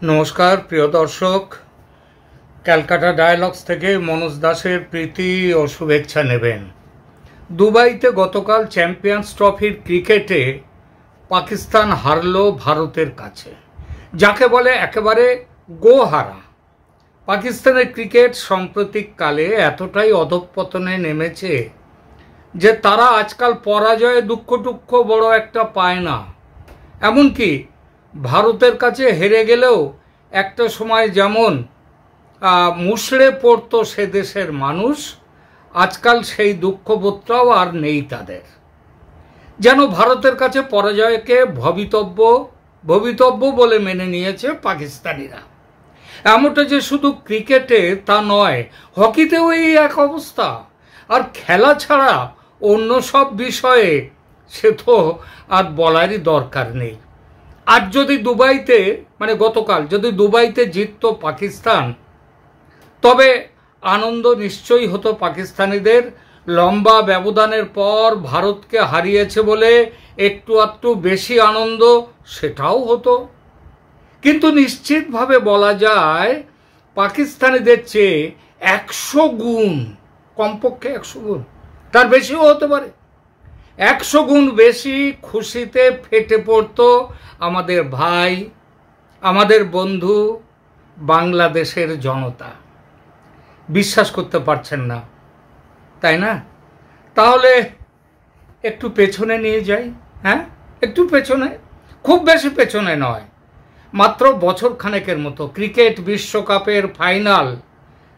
নমস্কার প্রিয় দর্শক, ক্যালকাটা ডায়ালগস থেকে মনোজ দাসের প্রীতি ও শুভেচ্ছা নেবেন। দুবাইতে গতকাল চ্যাম্পিয়ন্স ট্রফির ক্রিকেটে পাকিস্তান হারল ভারতের কাছে, যাকে বলে একেবারে গোহারা। পাকিস্তানের ক্রিকেট সাম্প্রতিককালে এতটাই অধঃপতনে নেমেছে যে তারা আজকাল পরাজয়ে দুঃখ বড় একটা পায় না। এমনকি ভারতের কাছে হেরে গেলেও একটা সময় যেমন মুষড়ে পড়তো সে দেশের মানুষ, আজকাল সেই দুঃখবোধটাও আর নেই তাদের। যেন ভারতের কাছে পরাজয়কে ভবিতব্য বলে মেনে নিয়েছে পাকিস্তানিরা। এমনটা যে শুধু ক্রিকেটে তা নয়, হকিতেও এই এক অবস্থা। আর খেলা ছাড়া অন্য সব বিষয়ে সে তো আর বলারই দরকার নেই। আজ যদি দুবাইতে গতকাল যদি দুবাইতে জিততো পাকিস্তান, তবে আনন্দ নিশ্চয়ই হতো পাকিস্তানিদের। লম্বা ব্যবধানের পর ভারতকে হারিয়েছে বলে একটু বেশি আনন্দ সেটাও হতো। কিন্তু নিশ্চিতভাবে বলা যায় পাকিস্তানিদের চেয়ে 100 গুণ, কমপক্ষে 100 গুণ, তার বেশিও হতে পারে, 100 গুণ বেশি খুশিতে ফেটে পড়তো আমাদের ভাই, আমাদের বন্ধু বাংলাদেশের জনতা। বিশ্বাস করতে পারছেন না, তাই না? তাহলে একটু পেছনে নিয়ে যাই। একটু পেছনে, খুব বেশি পেছনে নয়, মাত্র বছর খানেকের মতো। ক্রিকেট বিশ্বকাপের ফাইনাল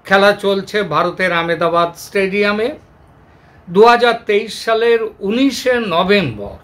খেলা চলছে ভারতের আহমেদাবাদ স্টেডিয়ামে। 2023 সালের 19শে নভেম্বর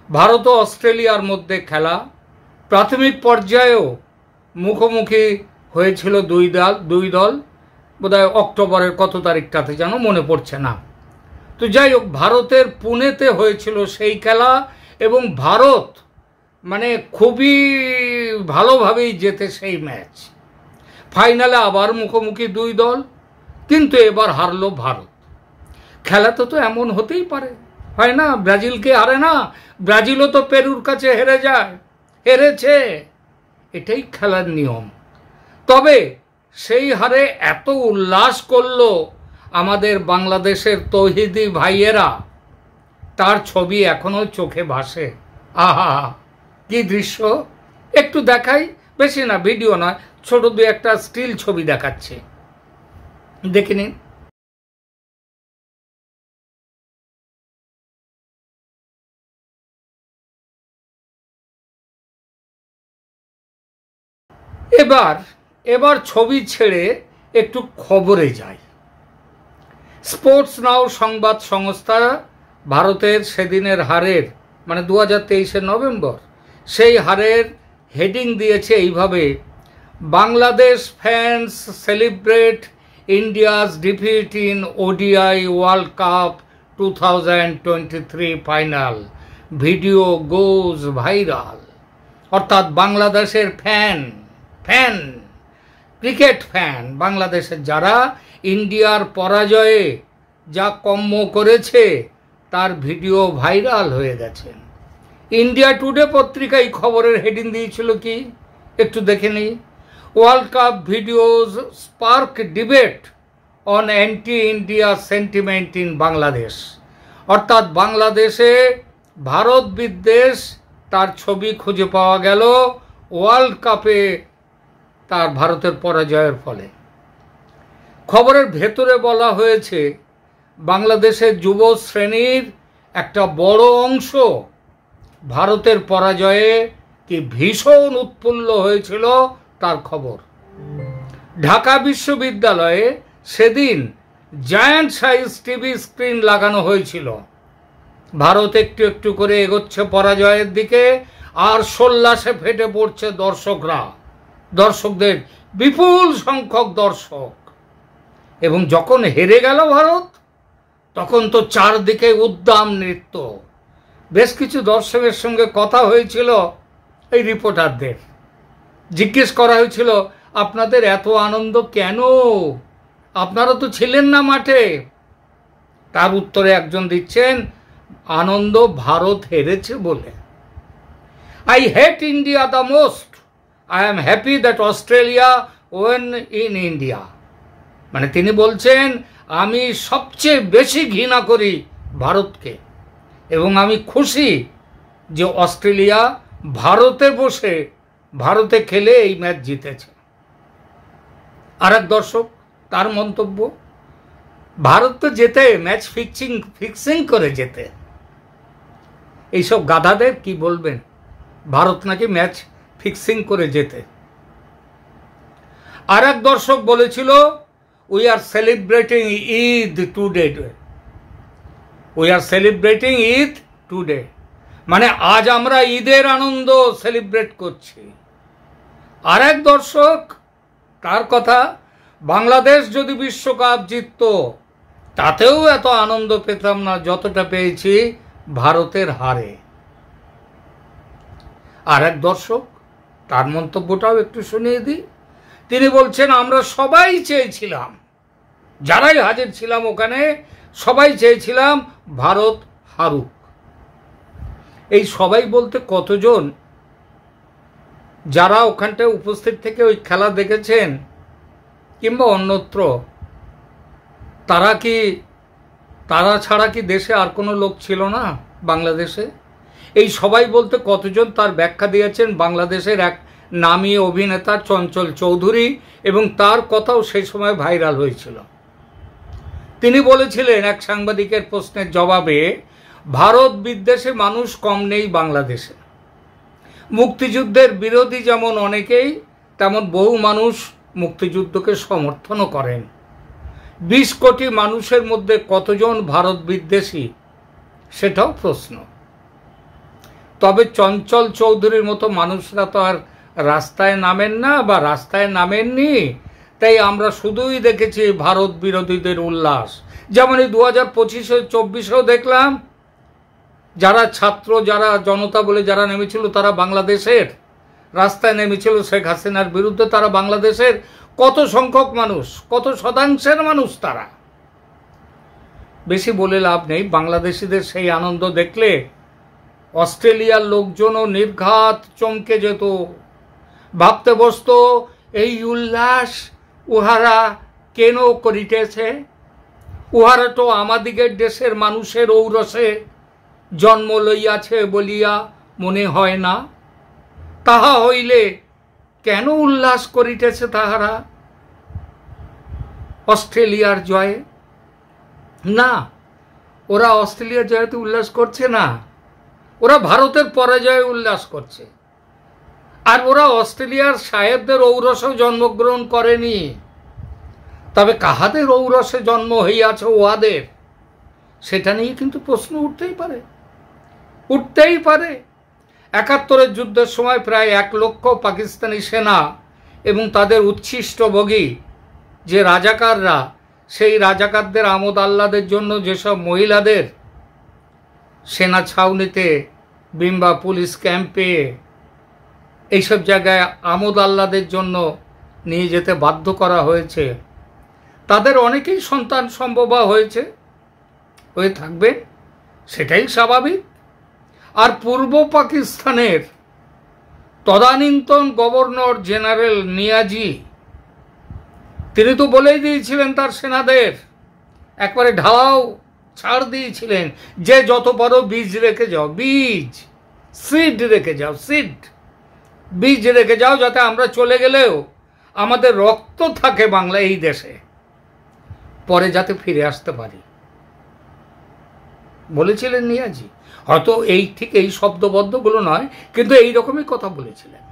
ভারত ও অস্ট্রেলিয়ার মধ্যে খেলা। প্রাথমিক পর্যায়েও মুখোমুখি হয়েছিল দুই দল, বোধহয় অক্টোবরের কত তারিখটাতে যেন মনে পড়ছে না। তো যাই হোক, ভারতের পুনেতে হয়েছিল সেই খেলা এবং ভারত খুবই ভালোভাবেই জেতে সেই ম্যাচ। ফাইনালে আবার মুখোমুখি দুই দল, কিন্তু এবার হারলো ভারত। খেলাতে তো এমন হতেই পারে, হয় না? ব্রাজিলকে হারে না, ব্রাজিলও তো পেরুর কাছে হেরেছে। এটাই খেলার নিয়ম। তবে সেই হারে এত উল্লাস করলো আমাদের বাংলাদেশের তৌহিদি ভাইয়েরা, তার ছবি এখনো চোখে ভাসে। আহা, কি দৃশ্য! একটু দেখাই, বেশি না, ভিডিও নয়, ছোট দু একটা স্টিল ছবি দেখাচ্ছে, দেখে নিন। এবার ছবি ছেড়ে একটু খবরে যাই। স্পোর্টস নাও সংবাদ সংস্থা ভারতের সেদিনের হারের 2023 নভেম্বর সেই হারের হেডিং দিয়েছে এইভাবে: Bangladesh fans celebrate India's defeat in ODI world cup 2023 final, video goes viral. অর্থাৎ বাংলাদেশের ক্রিকেট ফ্যান বাংলাদেশের যারা ইন্ডিয়ার পরাজয়ে যা কম্ম করেছে তার ভিডিও ভাইরাল হয়ে গেছে। ইন্ডিয়া টুডে পত্রিকায় খবরের হেডিং দিয়েছিল কি, একটু দেখে নিই। World cup videos spark debate on anti India sentiment in Bangladesh. অর্থাৎ বাংলাদেশে ভারত বিদ্বেষ, তার ছবি খুঁজে পাওয়া গেল ওয়ার্ল্ড কাপে তার ভারতের পরাজয়ের ফলে। খবরের ভেতরে বলা হয়েছে বাংলাদেশের যুব শ্রেণীর একটা বড় অংশ ভারতের পরাজয়ে কি ভীষণ উৎফুল্ল হয়েছিল তার খবর। ঢাকা বিশ্ববিদ্যালয়ে সেদিন জায়ান্ট সাইজ টিভি স্ক্রিন লাগানো হয়েছিল। ভারত একটু করে এগোচ্ছে পরাজয়ের দিকে, আর সোল্লাসে ফেটে পড়ছে দর্শকদের বিপুল সংখ্যক দর্শক। এবং যখন হেরে গেল ভারত, তখন তো চারদিকে উদ্দাম নৃত্য। বেশ কিছু দর্শকের সঙ্গে কথা হয়েছিল এই রিপোর্টারদের, জিজ্ঞেস করা হয়েছিল, আপনাদের এত আনন্দ কেন? আপনারা তো ছিলেন না মাঠে। তার উত্তরে একজন দিচ্ছেন, আনন্দ ভারত হেরেছে বলে। I hate India the most I am happy that Australia won in India. মানে তিনি বলছেন আমি সবচেয়ে বেশি ঘৃণা করি ভারতকে, এবং আমি খুশি যে অস্ট্রেলিয়া ভারতে বসে ভারতে খেলে এই ম্যাচ জিতেছে। আর এক দর্শক তার মন্তব্য, ভারত তো যেতে ম্যাচ ফিক্সিং করে যেতে। এইসব গাধাদের কি বলবেন, ভারত নাকি ম্যাচ ফিক্সিং করে যেতে। আর এক দর্শক বলেছিল we are celebrating Eid today, we are celebrating Eid today, মানে আজ আমরা ঈদের আনন্দ সেলিব্রেট করছি। আর এক দর্শক তার কথা, বাংলাদেশ যদি বিশ্বকাপ জিতত তাতেও এত আনন্দ পেতাম না যতটা পেয়েছি ভারতের হারে। আর এক দর্শক তার মন্তব্যটাও একটু শুনিয়ে দিই। তিনি বলছেন আমরা সবাই চেয়েছিলাম, যারাই হাজির ছিলাম ওখানে সবাই চেয়েছিলাম ভারত হারুক। এই সবাই বলতে কতজন যারা ওখানটায় উপস্থিত থেকে ওই খেলা দেখেছেন কিংবা অন্যত্র, তারা ছাড়া কি দেশে আর কোনো লোক ছিল না বাংলাদেশে? এই সবাই বলতে কতজন তার ব্যাখ্যা দিয়েছেন বাংলাদেশের এক নামী অভিনেতা চঞ্চল চৌধুরী, এবং তার কথাও সেই সময় ভাইরাল হয়েছিল। তিনি বলেছিলেন এক সাংবাদিকের প্রশ্নের জবাবে, ভারত বিদ্বেষী মানুষ কম নেই বাংলাদেশে। মুক্তিযুদ্ধের বিরোধী যেমন অনেকেই, তেমন বহু মানুষ মুক্তিযুদ্ধকে সমর্থনও করেন। 20 কোটি মানুষের মধ্যে কতজন ভারত বিদ্বেষী সেটাও প্রশ্ন। তবে চঞ্চল চৌধুরীর মতো মানুষরা তো আর রাস্তায় নামেন না বা রাস্তায় নামেননি, তাই আমরা শুধুই দেখেছি ভারত বিরোধীদের উল্লাস। যেমন এই 2025-24-এও দেখলাম যারা ছাত্র, যারা জনতা বলে যারা নেমেছিল, তারা বাংলাদেশের রাস্তায় নেমেছিল শেখ হাসিনার বিরুদ্ধে। তারা বাংলাদেশের কত সংখ্যক মানুষ, কত শতাংশের মানুষ তারা। বেশি বলে লাভ নেই, বাংলাদেশিদের সেই আনন্দ দেখলে অস্ট্রেলিয়ার লোকজনও নির্ঘাত চমকে যেত, ভাবতে বসত এই উল্লাস উহারা কেন করিতেছে? উহারা তো আমাদিগের দেশের মানুষের ঔরসে জন্ম লইয়াছে বলিয়া মনে হয় না। তাহা হইলে কেন উল্লাস করিতেছে তাহারা অস্ট্রেলিয়ার জয়ে? না, ওরা অস্ট্রেলিয়ার জয়েতে উল্লাস করছে না, ওরা ভারতের পরাজয়ে উল্লাস করছে। আর ওরা অস্ট্রেলিয়ার সাহেবদের ঔরসেও জন্মগ্রহণ করেনি। তবে কাহাদের ঔরসে জন্ম হইয়াছে ওহাদের, সেটা নিয়ে কিন্তু প্রশ্ন উঠতেই পারে। 71-এর যুদ্ধের সময় প্রায় 1 লক্ষ পাকিস্তানি সেনা এবং তাদের উচ্ছিষ্টভোগী যে রাজাকাররা, সেই রাজাকারদের আমোদ আহ্লাদের জন্য যেসব মহিলাদের সেনা ছাউনিতে কিংবা পুলিশ ক্যাম্পে এইসব জায়গায় আমোদ আহ্লাদের জন্য নিয়ে যেতে বাধ্য করা হয়েছে, তাদের অনেকেই সন্তান সম্ভবা হয়ে থাকবে, সেটাই স্বাভাবিক। আর পূর্ব পাকিস্তানের তদানীন্তন গভর্নর জেনারেল নিয়াজি, তিনি তো বলেই দিয়েছিলেন তার সেনাদের, একবারে ঢালাও ছাড় দিয়েছিলেন যে যত পারো বীজ রেখে যাও, সিড রেখে যাও, বীজ রেখে যাও, যাতে আমরা চলে গেলেও আমাদের রক্ত থাকে বাংলা এই দেশে, পরে যাতে ফিরে আসতে পারি, বলেছিলেন নিয়াজি। হয়তো ঠিক এই শব্দবদ্ধগুলো নয়, কিন্তু এই রকমই কথা বলেছিলেন।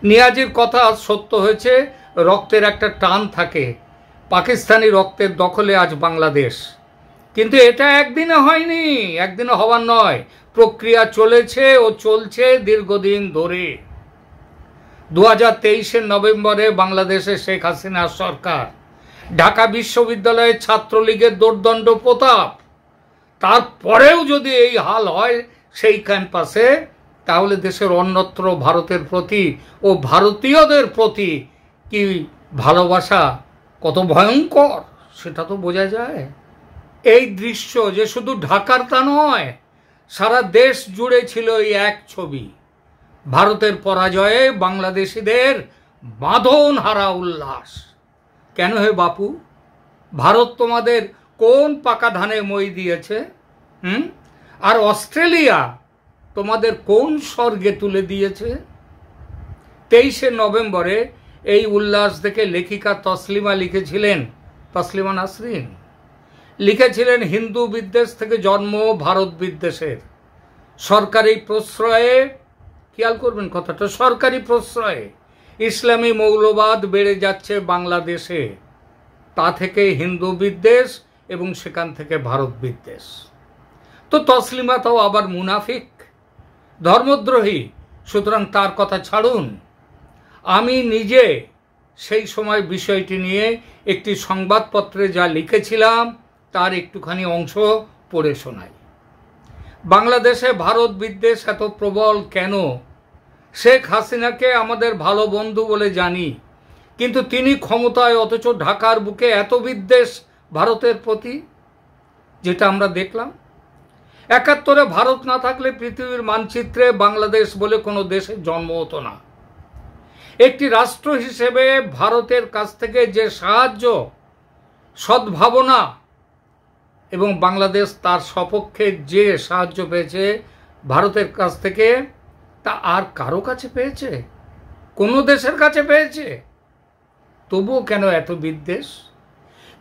নিয়াজির কথা সত্য হয়েছে। রক্তের একটা টান থাকে, পাকিস্তানি রক্তের দখলে আজ বাংলাদেশ। কিন্তু এটা একদিনে হয়নি, একদিনে হওয়ার নয়, প্রক্রিয়া চলেছে ও চলছে দীর্ঘদিন ধরে। 2023-এর নভেম্বরে বাংলাদেশে শেখ হাসিনা সরকার, ঢাকা বিশ্ববিদ্যালয়ের ছাত্রলীগের দোর্দণ্ড প্রতাপ, তারপরেও যদি এই হাল হয় সেই ক্যাম্পাসে, তাহলে দেশের অন্যত্র ভারতের প্রতি ও ভারতীয়দের প্রতি কি ভালোবাসা কত ভয়ঙ্কর সেটা তো বোঝা যায়। এই দৃশ্য যে শুধু ঢাকার তা নয়, সারা দেশ জুড়ে ছিল এই এক ছবি। ভারতের পরাজয়ে বাংলাদেশিদের বাঁধন হারা উল্লাস। কেন হে বাপু, ভারত তোমাদের কোন পাকা ধানে মই দিয়েছে? আর অস্ট্রেলিয়া তোমাদের কোন স্বর্গে তুলে দিয়েছে? 23শে নভেম্বরে এই উল্লাস দেখে লেখিকা তসলিমা লিখেছিলেন, তসলিমা নাসরিন লিখেছিলেন, হিন্দু বিদ্বেষ থেকে জন্ম ভারত বিদ্বেষের। সরকারি প্রশ্রয়ে, খেয়াল করবেন কথাটা, সরকারি প্রশ্রয়ে ইসলামী মৌলবাদ বেড়ে যাচ্ছে বাংলাদেশে। তা থেকে হিন্দু বিদ্বেষ এবং সেখান থেকে ভারত বিদ্বেষ। তো তসলিমা তাও আবার মুনাফিক, ধর্মদ্রোহী, সুতরাং তার কথা ছাড়ুন। আমি নিজে সেই সময় বিষয়টি নিয়ে একটি সংবাদপত্রে যা লিখেছিলাম তার একটুখানি অংশ পড়ে শোনাই। বাংলাদেশে ভারত বিদ্বেষ এত প্রবল কেন? শেখ হাসিনাকে আমাদের ভালো বন্ধু বলে জানি, কিন্তু তিনি ক্ষমতায়, অথচ ঢাকার বুকে এত বিদ্বেষ ভারতের প্রতি, যেটা আমরা দেখলাম। 71-এ ভারত না থাকলে পৃথিবীর মানচিত্রে বাংলাদেশ বলে কোনো দেশের জন্ম হতো না। একটি রাষ্ট্র হিসেবে ভারতের কাছ থেকে যে সাহায্য, সদ্ভাবনা এবং বাংলাদেশ তার সপক্ষে যে সাহায্য পেয়েছে ভারতের কাছ থেকে, তা আর কারো কাছে পেয়েছে? কোনো দেশের কাছে পেয়েছে? তবুও কেন এত বিদ্বেষ?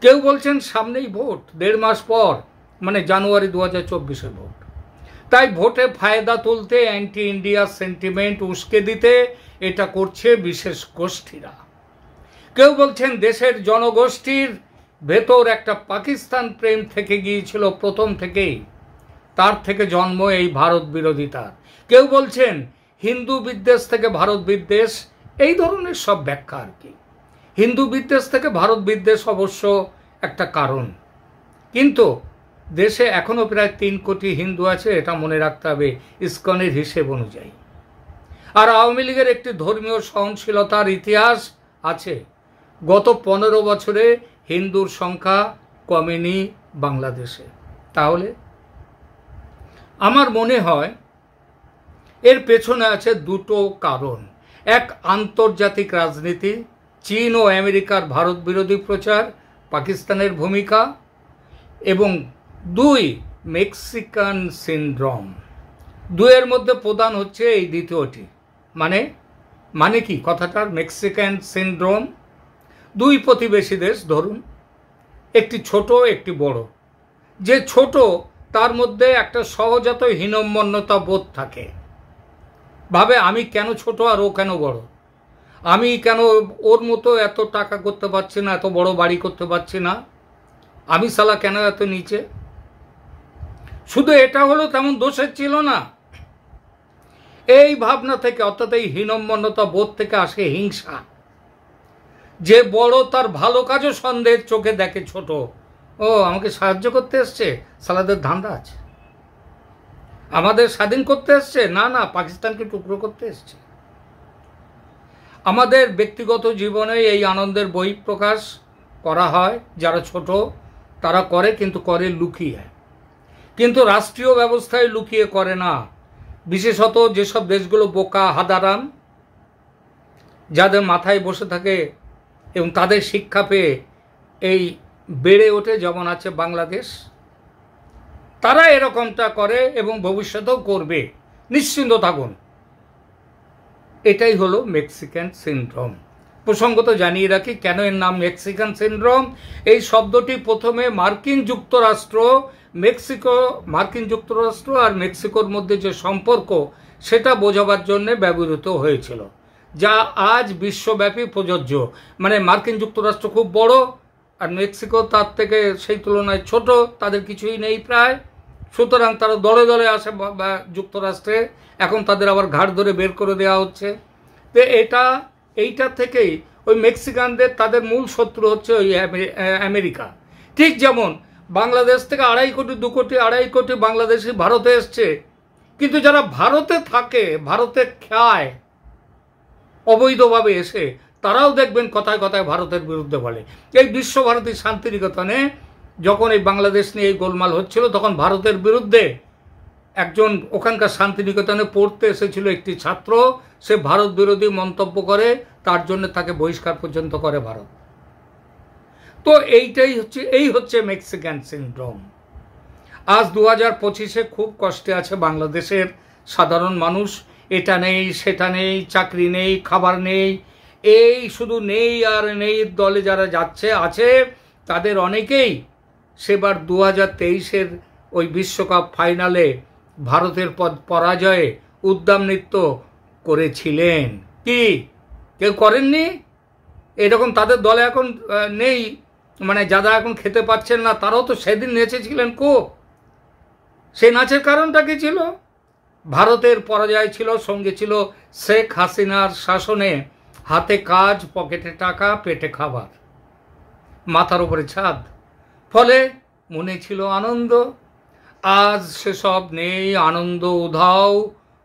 কেউ বলছেন সামনেই ভোট, 1.5 মাস পর, মানে জানুয়ারি 2024-এ ভোট, তাই ভোটে ফায়দা তুলতে, অ্যান্টি ইন্ডিয়া সেন্টিমেন্ট উস্কে দিতে এটা করছে বিশেষ গোষ্ঠীরা। কেউ বলছেন দেশের জনগোষ্ঠীর ভেতর একটা পাকিস্তান প্রেম থেকে গিয়েছিল প্রথম থেকেই, তার থেকে জন্ম এই ভারত বিরোধিতা। কেউ বলছেন হিন্দু বিদ্বেষ থেকে ভারত বিদ্বেষ, এই ধরনের সব ব্যাখ্যা আর কি। হিন্দু বিদ্বেষ থেকে ভারত বিদ্বেষ অবশ্য একটা কারণ, কিন্তু দেশে এখনো প্রায় 3 কোটি হিন্দু আছে, এটা মনে রাখতে হবে ইসকনের হিসেব অনুযায়ী। আর আওয়ামী লীগের একটি ধর্মীয় সহনশীলতার ইতিহাস আছে। গত 15 বছরে হিন্দুর সংখ্যা কমেনি বাংলাদেশে। তাহলে আমার মনে হয় এর পেছনে আছে দুটো কারণ। এক, আন্তর্জাতিক রাজনীতি, চীন ও আমেরিকার ভারত বিরোধী প্রচার, পাকিস্তানের ভূমিকা, এবং 2, মেক্সিকান সিনড্রোম। 2-এর মধ্যে প্রধান হচ্ছে এই দ্বিতীয়টি। মানে কি কথাটার? মেক্সিকান সিনড্রোম, 2 প্রতিবেশী দেশ ধরুন, একটি ছোট একটি বড়। যে ছোট তার মধ্যে একটা সহজাত হীনম্মন্যতা বোধ থাকে, ভাবে আমি কেন ছোট আর ও কেন বড়, আমি কেন ওর মতো এত টাকা করতে পারছি না, এত বড় বাড়ি করতে পারছি না, আমি সালা কেন এত নিচে। শুধু এটা হলো তেমন দোষের ছিল না। এই ভাবনা থেকে, অর্থাৎ এই হীনম্মন্যতা বোধ থেকে আসে হিংসা। যে বড় তার ভালো কাজও সন্দেহের চোখে দেখে ছোট। ও আমাকে সাহায্য করতে এসছে, সালাদের ধান্দা আছে। আমাদের স্বাধীন করতে এসছে, না না, পাকিস্তানকে টুকরো করতে এসছে। আমাদের ব্যক্তিগত জীবনে এই আনন্দের বহিঃপ্রকাশ করা হয়, যারা ছোট তারা করে, কিন্তু করে লুকিয়ে। কিন্তু রাষ্ট্রীয় ব্যবস্থায় লুকিয়ে করে না। বিশেষত যেসব দেশগুলো বোকা হাদারাম, যাদের মাথায় বসে থাকে এবং তাদের শিক্ষা পেয়ে এই বেড়ে ওঠে, যেমন আছে বাংলাদেশ, তারা এরকমটা করে এবং ভবিষ্যতেও করবে, নিশ্চিন্ত থাকুন। এটাই হলো মেক্সিকান সিনড্রোম। প্রসঙ্গত জানিয়ে রাখি কেন এর নাম মেক্সিকান সিনড্রোম। এই শব্দটি প্রথমে মার্কিন যুক্তরাষ্ট্র আর মেক্সিকোর মধ্যে যে সম্পর্ক সেটা বোঝাবার জন্য ব্যবহৃত হয়েছিল, যা আজ বিশ্বব্যাপী প্রযোজ্য। মানে মার্কিন যুক্তরাষ্ট্র খুব বড় আর মেক্সিকো তার থেকে সেই তুলনায় ছোট, তাদের কিছুই নেই প্রায়, সুতরাং তারা দলে দলে আসে যুক্তরাষ্ট্রে। এখন তাদের আবার ঘাড় ধরে বের করে দেওয়া হচ্ছে। তো এইটা থেকেই ওই মেক্সিকানদের, তাদের মূল শত্রু হচ্ছে ওই আমেরিকা। ঠিক যেমন বাংলাদেশ থেকে 2.5 কোটি 2 কোটি 2.5 কোটি বাংলাদেশি ভারতে এসছে, কিন্তু যারা ভারতে থাকে, ভারতে খায় অবৈধভাবে এসে, তারাও দেখবেন কথায় কথায় ভারতের বিরুদ্ধে বলে। এই বিশ্বভারতী শান্তিনিকেতনে যখন এই বাংলাদেশ নিয়ে এই গোলমাল হচ্ছিল, তখন ভারতের বিরুদ্ধে একজন ওখানকার শান্তিনিকেতনে পড়তে এসেছিল একটি ছাত্র, সে ভারত বিরোধী মন্তব্য করে, তার জন্য তাকে বহিষ্কার পর্যন্ত করে ভারত। তো এই হচ্ছে মেক্সিকান সিনড্রোম। আজ 2025-এ খুব কষ্টে আছে বাংলাদেশের সাধারণ মানুষ। এটা নেই, সেটা নেই, চাকরি নেই, খাবার নেই, এই শুধু নেই আর নেই। দলে যারা যাচ্ছে আছে তাদের অনেকেই সেবার 2023-এর ওই বিশ্বকাপ ফাইনালে ভারতের পরাজয়ে উদ্দাম নৃত্য করেছিলেন। কি কেউ করেননি? এরকম তাদের দলে এখন নেই, মানে যারা এখন খেতে পাচ্ছেন না তারাও তো সেদিন নেচেছিলেন। সেই নাচের কারণটা কি ছিল? ভারতের পরাজয় ছিল, সঙ্গে ছিল শেখ হাসিনার শাসনে হাতে কাজ, পকেটে টাকা, পেটে খাবার, মাথার উপরে ছাদ, ফলে মনে ছিল আনন্দ। আজ সেসব নেই, আনন্দ উধাও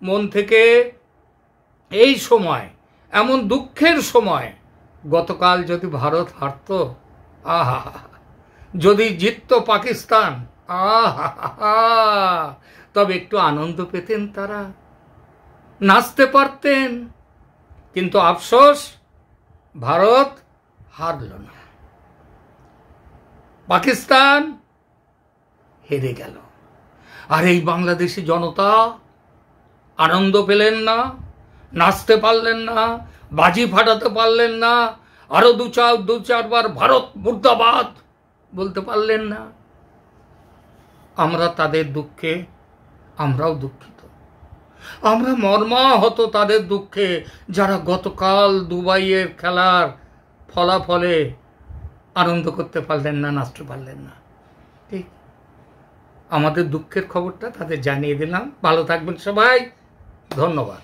মন থেকে। এই সময়, এমন দুঃখের সময়, গতকাল যদি ভারত হারত, আহা, যদি জিতত পাকিস্তান, আহা, তবে একটু আনন্দ পেতেন তারা, নাচতে পারতেন। কিন্তু আফসোস, ভারত হারল না, পাকিস্তান হেরে গেল। আর এই বাংলাদেশি জনতা আনন্দ পেলেন না, নাচতে পারলেন না, বাজি ফাটাতে পারলেন না, আরো দু চারবার ভারত মুর্দাবাদ বলতে পারলেন না। আমরা তাদের দুঃখে আমরাও দুঃখিত, আমরা মর্মাহত তাদের দুঃখে, যারা গতকাল দুবাইয়ের খেলার ফলাফলে আনন্দ করতে পারলেন না, নাচতে পারলেন না। ঠিক আমাদের দুঃখের খবরটা তাদের জানিয়ে দিলাম। ভালো থাকবেন সবাই, ধন্যবাদ।